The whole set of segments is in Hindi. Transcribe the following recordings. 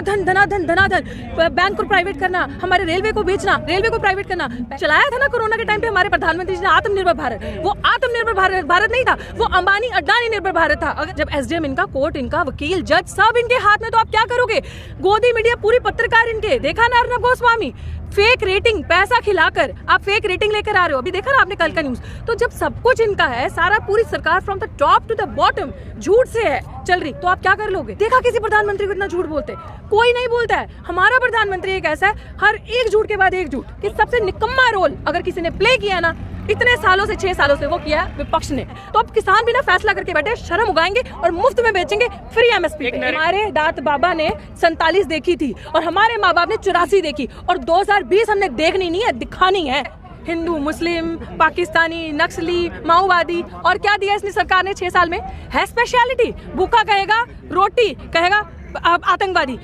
धनाधन धनाधन धनाधन, बैंक को प्राइवेट करना, हमारे रेलवे को बेचना, रेलवे को प्राइवेट करना। चलाया था ना कोरोना के टाइम पे हमारे प्रधानमंत्री जी ने आत्मनिर्भर भारत। वो आत्मनिर्भर भारत नहीं था, वो अंबानी अडानी निर्भर भारत था। अगर जब एसडीएम इनका, कोर्ट इनका, वकील, जज सब इनके हाथ में, तो आप क्या करोगे? गोदी मीडिया पूरी पत्रकार इनके। देखा ना अर्नब गोस्वामी, फेक रेटिंग, पैसा खिलाकर आप फेक रेटिंग लेकर आ रहे हो। अभी देखा ना आपने कल का न्यूज। तो जब सब कुछ इनका है, सारा पूरी सरकार from the top to the bottom झूठ से है चल रही, तो आप क्या कर लोगे? देखा किसी प्रधानमंत्री को इतना झूठ बोलते? कोई नहीं बोलता है। हमारा प्रधानमंत्री एक ऐसा है, हर एक झूठ के बाद एक झूठ, कि सबसे निकम्मा रोल अगर किसी ने प्ले किया ना इतने सालों से, 6 सालों से, वो किया विपक्ष ने। तो अब किसान भी ना फैसला करके बैठे, शर्म उगाएंगे और मुफ्त में बेचेंगे फ्री एमएसपी। हमारे दात बाबा ने 47 देखी थी और हमारे माँ बाप ने 84 देखी, और 2020 हमने देखनी नहीं है, दिखानी है। हिंदू, मुस्लिम, पाकिस्तानी, नक्सली, माओवादी, और क्या दिया इसने सरकार ने 6 साल में? है स्पेशलिटी। भूखा कहेगा रोटी, कहेगा आतंकवादी,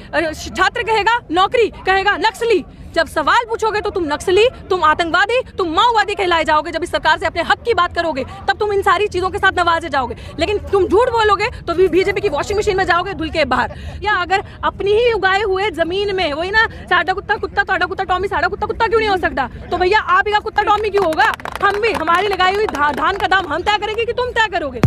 छात्र कहेगा नौकरी, कहेगा नक्सली। जब सवाल पूछोगे तो तुम नक्सली, तुम आतंकवादी, तुम माओवादी कहलाए जाओगे। जब इस सरकार से अपने हक की बात करोगे तब तुम इन सारी चीजों के साथ नवाजे जाओगे। लेकिन तुम झूठ बोलोगे तो बीजेपी की वॉशिंग मशीन में जाओगे धुल के बाहर। या अगर अपनी ही उगाए हुए जमीन में, वही ना, साडा कुत्ता कुत्ता, साडा कुत्ता टॉमी, साडा कुत्ता कुत्ता क्यों नहीं हो सकता? तो भैया आप ही का कुत्ता टॉमी क्यों होगा? हम भी, हमारी लगाई हुई धान का दाम हम तय करेंगे कि तुम तय करोगे?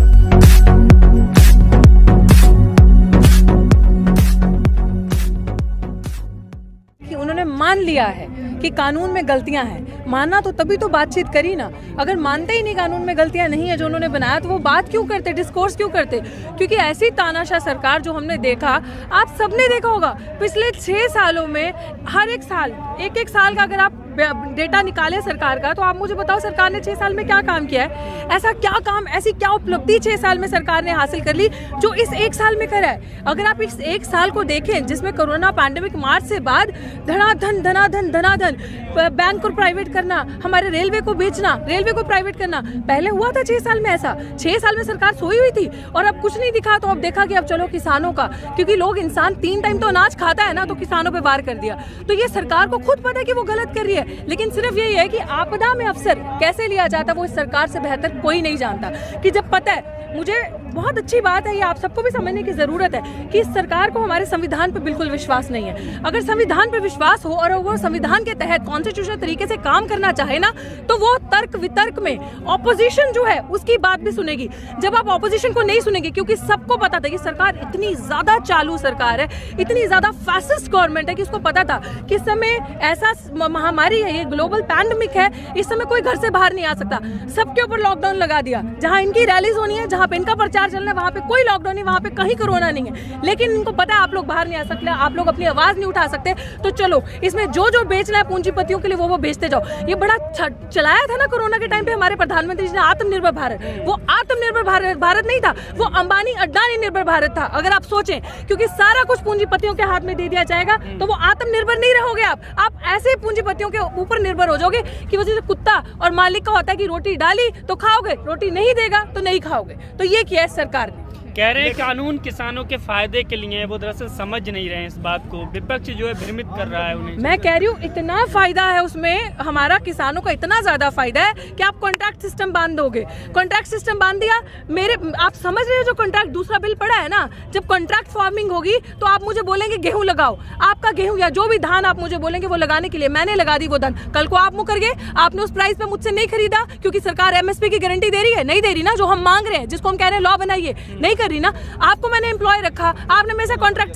उन्होंने मान लिया है कि कानून में गलतियां हैं। मानना तो तभी तो बातचीत करी ना। अगर मानते ही नहीं कानून में गलतियां नहीं है जो उन्होंने बनाया, तो वो बात क्यों करते, डिस्कोर्स क्यों करते? क्योंकि ऐसी तानाशाह सरकार जो हमने देखा, आप सबने देखा होगा पिछले 6 सालों में, हर एक साल, एक साल का अगर आप डेटा निकाले सरकार का, तो आप मुझे बताओ सरकार ने 6 साल में क्या काम किया है? ऐसा क्या काम, ऐसी क्या उपलब्धि 6 साल में सरकार ने हासिल कर ली जो इस 1 साल में करा है? अगर आप इस 1 साल को देखें जिसमें कोरोना पैंडेमिक मार्च से बाद धनाधन धनाधन धनाधन, बैंक को प्राइवेट करना, हमारे रेलवे को बेचना, रेलवे को प्राइवेट करना, पहले हुआ था 6 साल में ऐसा? 6 साल में सरकार सोई हुई थी और अब कुछ नहीं दिखा। तो अब देखा कि अब चलो किसानों का, क्योंकि लोग, इंसान 3 टाइम तो अनाज खाता है ना, तो किसानों पे वार कर दिया। तो ये सरकार को खुद पता है कि वो गलत कर रही है, लेकिन सिर्फ यही है कि आपदा में अफसर कैसे लिया जाता है वो इस सरकार से बेहतर कोई नहीं जानता। कि जब पता है, मुझे बहुत अच्छी बात है, ये आप सबको भी समझने की जरूरत है कि इस सरकार को हमारे संविधान पे बिल्कुल विश्वास नहीं है। अगर संविधान पे विश्वास हो और वो संविधान के तहत कॉन्स्टिट्यूशनल तरीके से काम करना चाहे ना, तो वो तर्क वितर्क में ऑपोजिशन जो है उसकी बात भी सुनेगी। जब आप ऑपोजिशन को नहीं सुनेंगे, क्योंकि सबको पता था कि सरकार इतनी ज्यादा चालू सरकार है, इतनी ज्यादा फासिस्ट गवर्नमेंट है कि उसको पता था कि इस समय ऐसा महामारी है, ये ग्लोबल पैंडेमिक है, इस समय कोई घर से बाहर नहीं आ सकता। सबके ऊपर लॉकडाउन लगा दिया। जहां इनकी रैलीज होनी है, जहां पे इनका प्रचार चलना है, वहां पे कोई लॉकडाउन नहीं, वहां पे कहीं कोरोना नहीं है। लेकिन इनको पता है आप लोग बाहर नहीं आ सकते, आप लोग अपनी आवाज नहीं उठा सकते, तो चलो इसमें जो जो बेचना है पूंजीपतियों के लिए वो बेचते जाओ। ये बड़ा चलाया था ना कोरोना के टाइम पे हमारे प्रधानमंत्री जी ने आत्मनिर्भर भारत। वो आत्मनिर्भर भारत नहीं था, वो अंबानी अडानी निर्भर भारत था। अगर आप सोचें, क्योंकि सारा कुछ पूंजीपतियों के हाथ में दे दिया जाएगा तो वो आत्मनिर्भर नहीं रहोगे आप ऐसे पूंजीपतियों के ऊपर निर्भर हो जाओगे कि वो जैसे कुत्ता और मालिक का होता है कि रोटी डाली तो खाओगे, रोटी नहीं देगा तो नहीं खाओगे। तो ये किया है सरकार ने। कह रहे हैं कानून किसानों के फायदे के लिए है, वो दरअसल समझ नहीं रहे हैं इस बात को। विपक्ष जो है भ्रमित कर रहा है उन्हें। मैं कह रही हूँ इतना फायदा है उसमें, हमारा किसानों का इतना ज्यादा फायदा है कि आप कॉन्ट्रैक्ट सिस्टम बांध दोगे। कॉन्ट्रैक्ट सिस्टम बांध दिया, आप समझ रहे हो जो कॉन्ट्रैक्ट दूसरा बिल पड़ा है ना, जब कॉन्ट्रैक्ट फार्मिंग होगी तो आप मुझे बोलेंगे गेहूं लगाओ, आपका गेहूं या जो भी धान आप मुझे बोलेंगे वो लगाने के लिए मैंने लगा दी वो धान। कल को आप मुकर गए, आपने उस प्राइस पे मुझसे नहीं खरीदा क्योंकि सरकार एमएसपी की गारंटी दे रही है, नहीं दे रही ना, जो हम मांग रहे हैं, जिसको हम कह रहे हैं लॉ बनाइए, नहीं कर रही ना। आपको मैंने एम्प्लॉय रखा, आपने मेरे से कॉन्ट्रैक्ट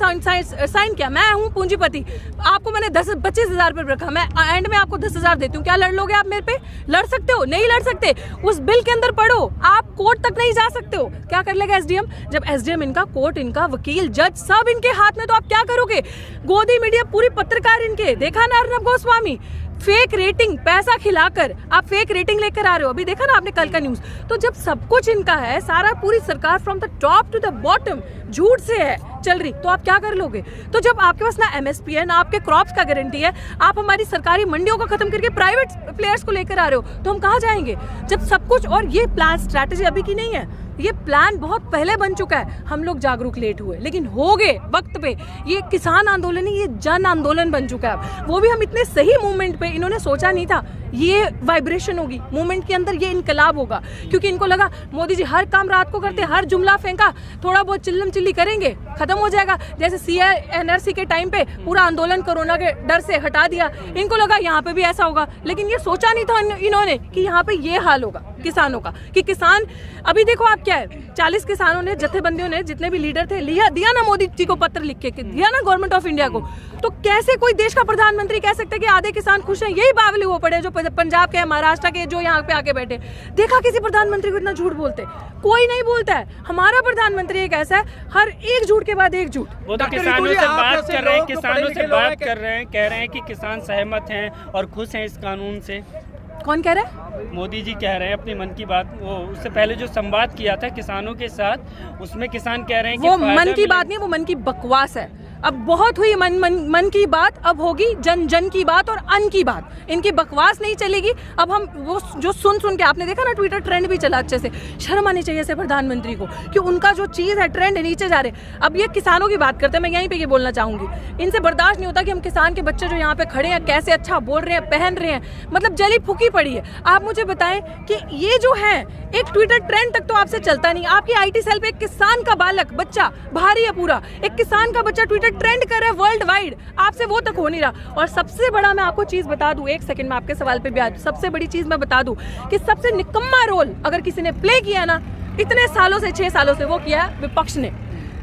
साइन किया, मैं हूं पूंजीपति, आपको मैंने 25,000 रुपए रखा, मैं एंड में आपको 10,000 देती हूँ, क्या लड़ लोगे आप मेरे पे? लड़ सकते हो? नहीं लड़ सकते। उस बिल के अंदर पढ़ो, आप कोर्ट तक नहीं जा सकते हो। क्या कर लेगा एसडीएम? जब एसडीएम इनका, कोर्ट इनका, वकील, जज सब इनके हाथ में, तो आप क्या करोगे? गोदी मीडिया पूरी पत्रकार इनके। देखा ना अर्नब गोस्वामी, फेक रेटिंग, पैसा खिलाकर आप फेक रेटिंग लेकर आ रहे हो। अभी देखा ना आपने कल का न्यूज। तो जब सब कुछ इनका है, सारा पूरी सरकार from the top to the bottom झूठ से है चल रही, तो आप क्या कर लोगे? तो जब आपके पास ना एमएसपी है, ना आपके क्रॉप्स का गारंटी है, आप हमारी सरकारी मंडियों को खत्म करके प्राइवेट प्लेयर्स को लेकर आ रहे हो, तो हम कहाँ जाएंगे? जब सब कुछ, और ये प्लान स्ट्रैटेजी अभी की नहीं है, ये प्लान बहुत पहले बन चुका है। हम लोग जागरूक लेट हुए, लेकिन हो गए वक्त पे। ये किसान आंदोलन ही, ये जन आंदोलन बन चुका है। वो भी हम इतने सही मूवमेंट पे, इन्होंने सोचा नहीं था ये वाइब्रेशन होगी मूवमेंट के अंदर, ये इनकलाब होगा। क्योंकि इनको लगा मोदी जी हर काम रात को करते, हर जुमला फेंका, थोड़ा बहुत चिल्लम चिल्ली करेंगे, खत्म हो जाएगा। जैसे CA/NRC के टाइम पे पूरा आंदोलन कोरोना के डर से हटा दिया, इनको लगा यहाँ पे भी ऐसा होगा। लेकिन ये सोचा नहीं था इन्होंने कि यहाँ पे ये हाल होगा किसानों का, कि किसान अभी देखो आप क्या है, 40 किसानों ने, जत्थेबंदियों ने, जितने भी लीडर थे, दिया ना मोदी जी को पत्र लिख के, दिया ना गवर्नमेंट ऑफ इंडिया को। तो कैसे कोई देश का प्रधानमंत्री कह सकते हैं कि आधे किसान खुश हैं? यही बावली वो पड़े जो पंजाब के, महाराष्ट्र के, जो यहाँ पे आके बैठे। देखा किसी प्रधानमंत्री को इतना झूठ बोलते? कोई नहीं बोलता है। हमारा प्रधानमंत्री एक ऐसा है, हर एक झूठ के बाद एक झूठ। वो तो किसानों से बात कर रहे हैं, किसानों से बात कर रहे हैं, कह रहे हैं कि किसान सहमत हैं और खुश हैं इस कानून से। कौन कह रहा है? मोदी जी कह रहे हैं अपनी मन की बात। वो उससे पहले जो संवाद किया था किसानों के साथ, उसमें किसान कह रहे हैं कि वो मन की बात नहीं, वो मन की बकवास है। अब बहुत हुई मन की बात, अब होगी जन जन की बात और अन की बात। इनकी बकवास नहीं चलेगी। अब हम वो जो सुन के, आपने देखा ना ट्विटर ट्रेंड भी चला अच्छे से। शर्म आनी चाहिए ऐसे प्रधानमंत्री को कि उनका जो चीज़ है ट्रेंड नीचे जा रहे। अब ये किसानों की बात करते हैं, मैं यहीं पे ये बोलना चाहूँगी, इनसे बर्दाश्त नहीं होता कि हम किसान के बच्चे जो यहाँ पे खड़े हैं कैसे अच्छा बोल रहे हैं, पहन रहे हैं, मतलब जली फूकी पड़ी है। आप मुझे बताएं कि ये जो है एक ट्विटर ट्रेंड तक तो आपसे चलता नहीं। आपकी IT सेल पे एक किसान का बालक बच्चा भारी है पूरा, एक किसान का बच्चा ट्विटर ट्रेंड कर रहा है वर्ल्ड वाइड, आपसे वो तक हो नहीं रहा। और सबसे बड़ा मैं आपको चीज बता दूं, एक सेकंड में आपके सवाल पे भी आ, सबसे बड़ी चीज मैं बता दूं कि सबसे निकम्मा रोल अगर किसी ने प्ले किया ना इतने सालों से, 6 सालों से, वो किया है विपक्ष ने।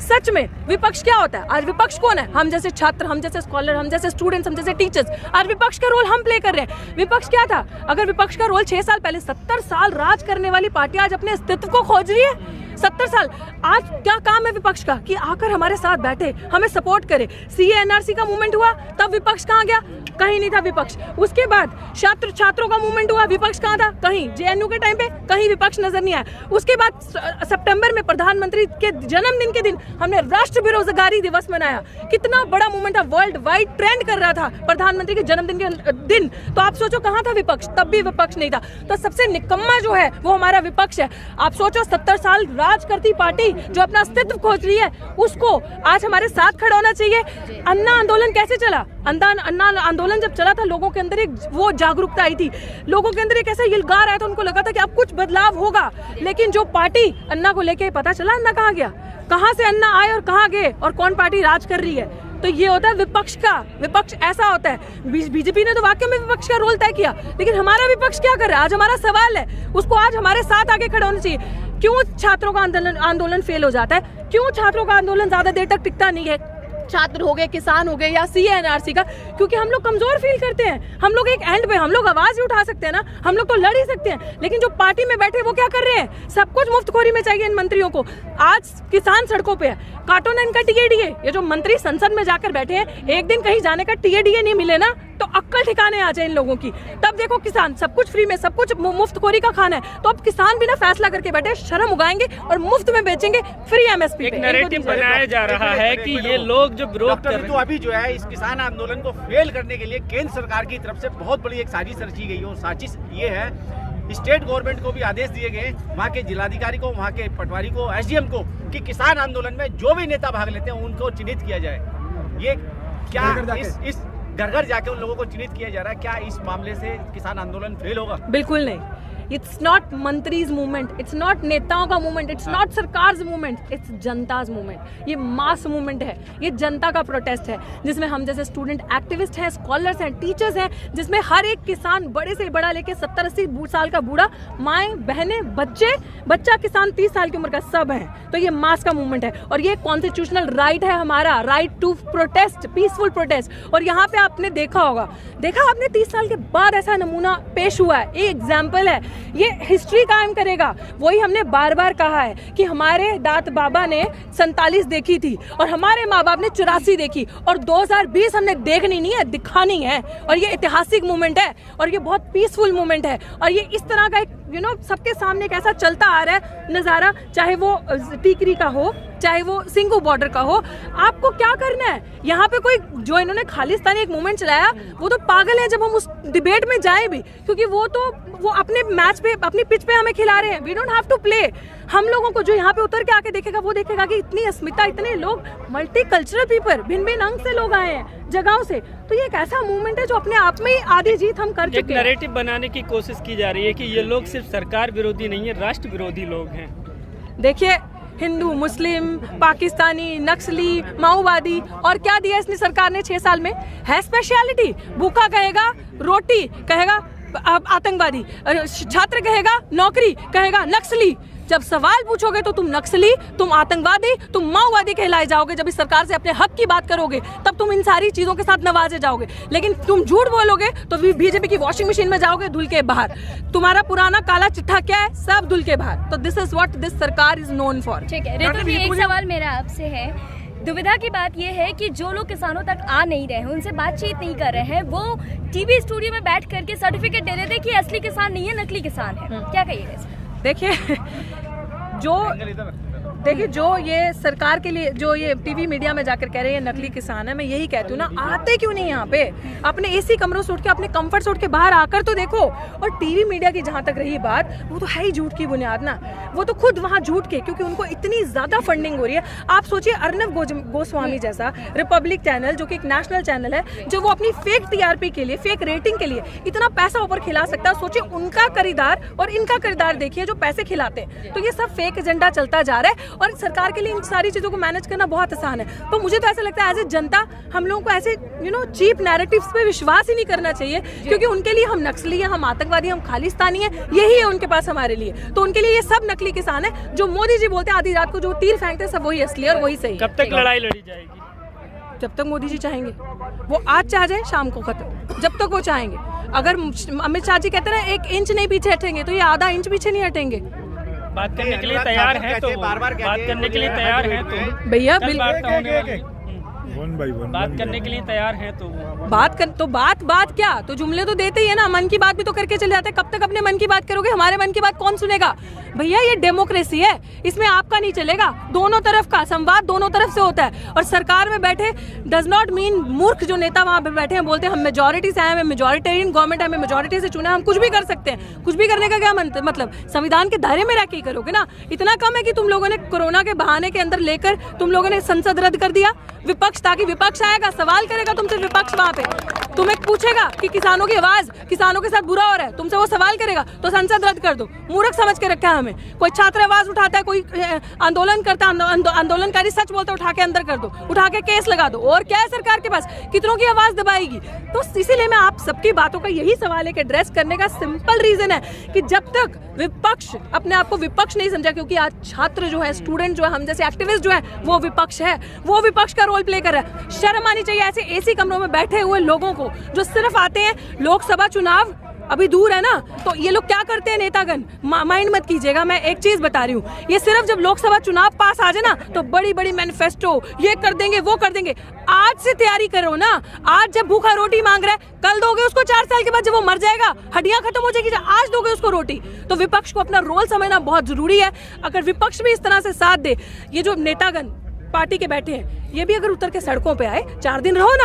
सच में विपक्ष क्या होता है? आज विपक्ष कौन है? हम जैसे छात्र, हम जैसे स्कॉलर, हम जैसे स्टूडेंट्स, हम जैसे टीचर्स, आज विपक्ष का रोल हम प्ले कर रहे हैं। विपक्ष क्या था? अगर विपक्ष का रोल 6 साल पहले, 70 साल राज करने वाली पार्टी आज अपने अस्तित्व को खोज रही है। 70 साल आज क्या काम है विपक्ष का? कि आकर हमारे साथ बैठे, हमें सपोर्ट करे। CA/NRC का मूवमेंट हुआ तब विपक्ष कहाँ गया? कहीं नहीं था विपक्ष। उसके बाद छात्रों का मूवमेंट हुआ, विपक्ष कहाँ था? कहीं। JNU के टाइम पे कहीं विपक्ष नजर नहीं आया। उसके बाद सितंबर में प्रधानमंत्री के जन्मदिन के दिन हमने राष्ट्र बेरोजगारी दिवस मनाया। कितना बड़ा मूवमेंट था, वर्ल्ड वाइड ट्रेंड कर रहा था प्रधानमंत्री के जन्मदिन के दिन। तो आप सोचो कहाँ था विपक्ष? तब भी विपक्ष नहीं था। तो सबसे निकम्मा जो है वो हमारा विपक्ष है। आप सोचो 70 साल राज करती पार्टी जो अपना अस्तित्व खोज रही है, उसको आज हमारे साथ खड़ा होना चाहिए। अन्ना आंदोलन कैसे चला? अन्ना आंदोलन जब चला था, लोगों के अंदर एक वो जागरूकता आई थी, लोगों के अंदर एक ऐसा यलगार आया था, उनको लगा था कि अब कुछ बदलाव होगा। लेकिन जो पार्टी अन्ना को लेके, पता चला अन्ना कहाँ गया, कहाँ से अन्ना आए और कहाँ गए, और कौन पार्टी राज कर रही है। तो ये होता है विपक्ष का। विपक्ष ऐसा होता है। बीजेपी ने तो वाकई में विपक्ष का रोल तय किया, लेकिन हमारा विपक्ष क्या कर रहा है? आज हमारा सवाल है, उसको आज हमारे साथ आगे खड़ा होना चाहिए। क्यों छात्रों का आंदोलन फेल हो जाता है? क्यों छात्रों का आंदोलन ज्यादा देर तक टिकता नहीं है? छात्र हो गए, किसान हो गए, या CA/NRC का, क्योंकि हम लोग कमजोर फील करते हैं। हम लोग एक एंड पे, हम लोग आवाज ही उठा सकते हैं ना, हम लोग तो लड़ ही सकते हैं। लेकिन जो पार्टी में बैठे वो क्या कर रहे हैं? सब कुछ मुफ्तखोरी में चाहिए इन मंत्रियों को। आज किसान सड़कों पे है, काटो ना इनका TADA। ये जो मंत्री संसद में जाकर बैठे हैं, एक दिन कहीं जाने का TADA नहीं मिले ना तो अक्ल ठिकाने आ जाए इन लोगों की। तब देखो किसान, सब कुछ फ्री में, सब कुछ मुफ्तखोरी का खाना है, तो अब किसान भी ना फैसला करके बैठे, शर्म उगाएंगे और मुफ्त में बेचेंगे फ्री MSP पे। एक नैरेटिव बनाया जा रहा है कि ये लोग जो विरोध कर रहे हैं, तो अभी जो है इस किसान आंदोलन को फेल करने के लिए केंद्र सरकार की तरफ से बहुत बड़ी एक साजिश रची गई है। और साजिश ये है, स्टेट गवर्नमेंट को भी आदेश दिए गए, वहाँ के जिलाधिकारी को, वहाँ के पटवारी को, SDM को, कि किसान आंदोलन में जो भी नेता भाग लेते हैं उनको चिन्हित किया जाए। ये क्या इस घर घर जाके उन लोगों को चिन्हित किया जा रहा है? क्या इस मामले से किसान आंदोलन फेल होगा? बिल्कुल नहीं। इट्स नॉट मंत्रीज मूवमेंट, इट्स नॉट नेताओं का मूवमेंट, इट्स नॉट सरकार मूवमेंट, इट्स जनताज मूवमेंट। ये मास मूवमेंट है, ये जनता का प्रोटेस्ट है, जिसमें हम जैसे स्टूडेंट एक्टिविस्ट हैं, स्कॉलर्स हैं, टीचर्स हैं, जिसमें हर एक किसान, बड़े से बड़ा लेके 70-80 साल का बूढ़ा, माएँ बहनें, बच्चा किसान 30 साल की उम्र का, सब हैं। तो ये मास का मूवमेंट है और ये कॉन्स्टिट्यूशनल राइट है हमारा, right to protest, peaceful protest. और यहाँ पे आपने देखा होगा, आपने 30 साल के बाद ऐसा नमूना पेश हुआ है, ये एग्जाम्पल है, ये हिस्ट्री कायम करेगा। वही हमने बार बार कहा है कि हमारे दाद बाबा ने 47 देखी थी और हमारे माँ बाप ने 84 देखी, और 2020 हमने देखनी नहीं है, दिखानी है। और ये ऐतिहासिक मूवमेंट है और ये बहुत पीसफुल मूवमेंट है। और ये इस तरह का एक सबके सामने एक ऐसा चलता आ रहा है नज़ारा, चाहे वो टीकरी का हो, चाहे वो सिंघू बॉर्डर का हो। आपको क्या करना है? यहाँ पे कोई जो इन्होंने खालिस्तानी एक मूवमेंट चलाया, वो तो पागल है जब हम उस डिबेट में जाए भी, क्योंकि वो अपने मैच पे, अपनी पिच पे हमें खिला रहे हैं। We don't have to play. हम लोगों को जो यहाँ पे उतर के आके देखेगा वो देखेगा कि इतनी अस्मिता, इतने लोग मल्टी कल्चरल पीपल, भिन्न भिन्न अंग से लोग आए हैं जगहों से। तो ये एक ऐसा मूवमेंट है जो अपने आप में ही आधी जीत हम कर चुके हैं। एक नैरेटिव बनाने की कोशिश की जा रही है कि ये लोग सिर्फ सरकार विरोधी नहीं है, राष्ट्र विरोधी लोग हैं। देखिए, हिंदू, मुस्लिम, पाकिस्तानी, नक्सली, माओवादी, और क्या दिया इसने सरकार ने 6 साल में? है स्पेशलिटी। भूखा कहेगा रोटी, कहेगा आतंकवादी, छात्र कहेगा नौकरी, कहेगा नक्सली। जब सवाल पूछोगे तो तुम नक्सली, तुम आतंकवादी, तुम माओवादी कहलाए जाओगे। जब इस सरकार से अपने हक की बात करोगे तब तुम इन सारी चीजों के साथ नवाजे जाओगे। लेकिन तुम झूठ बोलोगे तो बीजेपी की वॉशिंग मशीन में जाओगे धुल के बाहर। तुम्हारा पुराना काला चिट्ठा क्या है? सब धुल के बाहर। तो दिस इज व्हाट दिस सरकार इज नोन फॉर। ठीक है रितु जी, एक सवाल मेरा आपसे है। दुविधा की बात यह है कि जो लोग किसानों तक आ नहीं रहे हैं, उनसे बातचीत नहीं कर रहे हैं, वो टीवी स्टूडियो में बैठ करके सर्टिफिकेट दे रहे थे कि असली किसान नहीं है, नकली किसान है। क्या कहिएगा इस पर? देखिए जो ये सरकार के लिए जो ये टीवी मीडिया में जाकर कह रहे हैं नकली किसान है, मैं यही कहती हूँ ना, आते क्यों नहीं यहाँ पे? अपने एसी कमरों से उठ के, अपने कंफर्ट से उठ के बाहर आकर तो देखो। और टीवी मीडिया की जहाँ तक रही बात, वो तो है ही झूठ की बुनियाद ना। वो तो खुद वहाँ झूठ के, क्योंकि उनको इतनी ज्यादा फंडिंग हो रही है। आप सोचिए, अर्नब गोस्वामी जैसा रिपब्लिक चैनल, जो कि एक नेशनल चैनल है, जो वो अपनी फेक टीआरपी के लिए, फेक रेटिंग के लिए इतना पैसा ऊपर खिला सकता है। सोचिए उनका खरीदार और इनका खरीदार देखिए जो पैसे खिलाते हैं। तो ये सब फेक एजेंडा चलता जा रहा है और सरकार के लिए इन सारी चीजों को मैनेज करना बहुत आसान है। तो मुझे तो ऐसा लगता है एज ए जनता हम लोगों को ऐसे चीप नैरेटिव्स पे विश्वास ही नहीं करना चाहिए, क्योंकि उनके लिए हम नक्सली हैं, हम आतंकवादी, हम खालिस्तानी हैं, यही है उनके पास हमारे लिए। तो उनके लिए ये सब नकली किसान है। जो मोदी जी बोलते हैं आधी रात को जो तीर फेंकते हैं, सब वही असली और वही सही। कब तक लड़ाई लड़ी जाएगी? जब तक मोदी जी चाहेंगे। वो आज चाह जाए शाम को खत्म, जब तक वो चाहेंगे। अगर अमित शाह जी कहते हैं ना 1 इंच नहीं पीछे हटेंगे, तो ये आधा इंच पीछे नहीं हटेंगे। बात करने के लिए तैयार है तो बात करने के लिए तैयार है तो भैया बात करने के लिए तैयार है तो बात क्या? तो जुमले तो देते ही है ना, मन की बात भी तो करके चले जाते हैं। कब तक अपने मन की बात करोगे? हमारे मन की बात कौन सुनेगा? भैया ये डेमोक्रेसी है, इसमें आपका नहीं चलेगा, दोनों तरफ का संवाद दोनों तरफ से होता है। और सरकार में बैठे डज नॉट मीन मूर्ख जो नेता वहां पे बैठे हैं बोलते हैं हम मेजोरिटी से आए हैं, मेजोरिटेरियन गवर्नमेंट है, हमें मेजोरिटी से चुना, हम कुछ भी कर सकते हैं। कुछ भी करने का क्या मतलब? संविधान के दायरे में रह के ही करोगे ना। इतना कम है कि तुम लोगों ने कोरोना के बहाने के अंदर लेकर तुम लोगों ने संसद रद्द कर दिया। विपक्ष, ताकि विपक्ष आएगा, सवाल करेगा तुमसे विपक्ष, वहां पे तुम्हें पूछेगा कि किसानों की आवाज, किसानों के साथ बुरा हो रहा है, तुमसे वो सवाल करेगा, तो संसद रद्द कर दो। मूर्ख समझ के रखा है हमें। कोई छात्र आवाज उठाता है, कोई आंदोलन करता है, आंदोलनकारी सच बोलता है, उठा के अंदर कर दो, उठा के केस लगा दो। और क्या है सरकार के पास? कितनों की आवाज दबाएगी? तो इसीलिए मैं आप सबकी बातों का यही सवाल है कि एड्रेस करने का सिंपल रीजन है कि जब तक विपक्ष अपने आप को विपक्ष नहीं समझा, क्योंकि आज छात्र जो है, स्टूडेंट जो है, हम जैसे एक्टिविस्ट जो है, वो विपक्ष है, वो विपक्ष का रोल प्ले कर रहा है। शर्म आनी चाहिए ऐसे एसी कमरों में बैठे हुए लोगों को, जो सिर्फ आते हैं लोकसभा चुनाव अभी दूर है ना, तो ये लोग क्या करते हैं नेतागण, माइंड मत कीजिएगा। मैं एक चीज बता रही हूँ, ये सिर्फ जब लोकसभा चुनाव पास आ जाए ना, तो बड़ी बड़ी मैनिफेस्टो, ये कर देंगे, वो कर देंगे। आज से तैयारी करो ना। आज जब भूखा रोटी मांग रहा है, कल दोगे उसको 4 साल के बाद जब वो मर जाएगा, हड्डियां खत्म हो जाएगी, आज दोगे उसको रोटी। तो विपक्ष को अपना रोल समझना बहुत जरूरी है। अगर विपक्ष भी इस तरह से साथ दे, ये जो नेतागण पार्टी के बैठे हैं, ये भी अगर उतर के सड़कों पे आए, 4 दिन रहो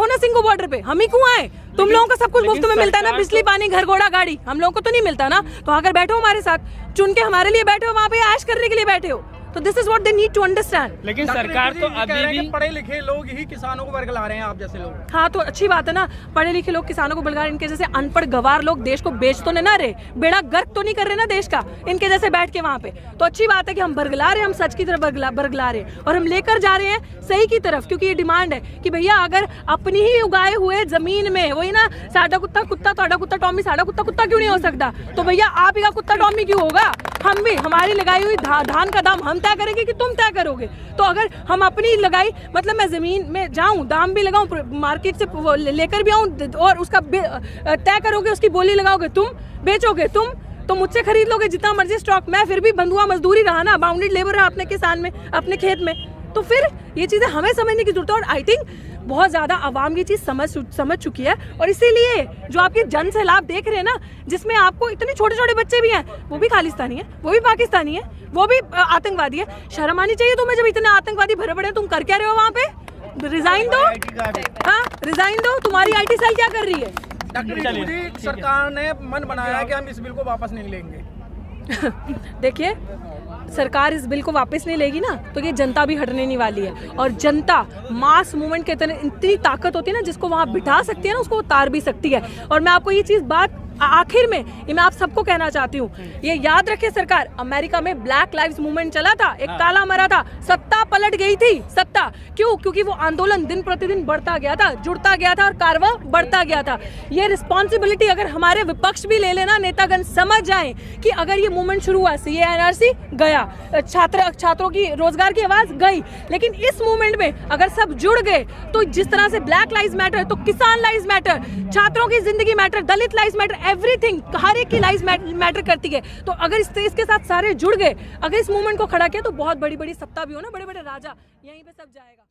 ना सिंगू बॉर्डर पे। हम ही क्यों आए? तुम लोगों को सब कुछ मुफ्त में मिलता है ना, बिजली, पानी, घर, घोड़ा, गाड़ी, हम लोगों को तो नहीं मिलता ना। तो अगर बैठो हमारे साथ, चुन के हमारे लिए बैठे हो, वहाँ पे ऐश करने के लिए बैठे हो, तो this is what they need to understand. लेकिन सरकार तो अभी भी पढ़े लिखे लोग ही किसानों को बरगला रहे हैं, आप जैसे लोग। हाँ, तो अच्छी बात है ना, पढ़े लिखे लोग किसानों को बरगला रहे। इनके जैसे अनपढ़ गवार लोग देश को बेच तो ना रहे, बेड़ा गर्क तो नहीं कर रहे ना देश का, इनके जैसे बैठ के वहाँ पे। तो अच्छी बात है कि हम बरगला रहे हैं, हम सच की तरफ बरगला रहे हैं, और हम लेकर जा रहे हैं सही की तरफ। क्योंकि ये डिमांड है कि भैया अगर अपनी ही उगाए हुए जमीन में, वही ना, साडा कुत्ता कुत्ता, ताड़ा कुत्ता टॉमी, साडा कुत्ता कुत्ता क्यों नहीं हो सकता? तो भैया आप ही का कुत्ता टॉमी क्यों होगा? हम भी, हमारी लगाई हुई धान का दाम हम तय करेंगे कि तुम तय करोगे? तो अगर हम अपनी लगाई, मतलब मैं जमीन में जाऊं, दाम भी लगाऊं, मार्केट से लेकर भी आऊं, और उसका तय करोगे, उसकी बोली लगाओगे तुम, बेचोगे तुम, तो मुझसे खरीद लोगे जितना मर्जी स्टॉक। मैं फिर भी बंधुआ मजदूरी रहा ना, बाउंडेड लेबर रहा अपने किसान में, अपने खेत में। तो फिर ये चीजें हमें समझने की जरूरत है। और आई थिंक बहुत ज्यादा आवाम ये चीज समझ चुकी है। और इसीलिए जो आपके जन सैलाब देख रहे हैं ना, जिसमें आपको इतने छोटे छोटे बच्चे भी हैं, वो भी खालिस्तानी है, वो भी पाकिस्तानी है, वो भी आतंकवादी है। शर्म आनी चाहिए तुम्हें, जब इतने आतंकवादी भरे पड़े, तुम कर क्या रहे हो वहाँ पे? रिजाइन दो, हाँ रिजाइन दो। तुम्हारी IT सेल क्या कर रही है? डॉक्टर मोदी सरकार ने मन बनाया कि हम इस बिल को वापस नहीं लेंगे। देखिए, सरकार इस बिल को वापस नहीं लेगी ना, तो ये जनता भी हटने नहीं वाली है। और जनता मास मूवमेंट के तरह इतनी ताकत होती है ना, जिसको वहाँ बिठा सकती है ना, उसको उतार भी सकती है। और मैं आपको ये चीज़ बात आखिर में ये मैं आप सबको कहना चाहती हूँ, ये याद रखे सरकार, अमेरिका में ब्लैक लाइव्स मूवमेंट चला था, एक काला मरा था, सत्ता पलट गई थी। सत्ता क्यों? क्योंकि वो आंदोलन दिन प्रतिदिन बढ़ता गया था, जुड़ता गया था और कार्रवाई बढ़ता गया था। ये रिस्पॉन्सिबिलिटी अगर हमारे विपक्ष भी ले लेना, नेतागण समझ जाएं कि अगर ये मूवमेंट शुरू हुआ, सीए एनआरसी गया, छात्रों की रोजगार की आवाज गई, लेकिन इस मूवमेंट में अगर सब जुड़ गए तो जिस तरह से ब्लैक लाइव्स मैटर, तो किसान लाइव्स मैटर, छात्रों की जिंदगी मैटर, दलित लाइव्स मैटर, एवरीथिंग, हर एक की लाइफ मैटर करती है। तो अगर इसके साथ सारे जुड़ गए, अगर इस मूवमेंट को खड़ा किया, तो बहुत बड़ी बड़ी सत्ता भी हो ना, बड़े बड़े राजा, यहीं पे सब जाएगा।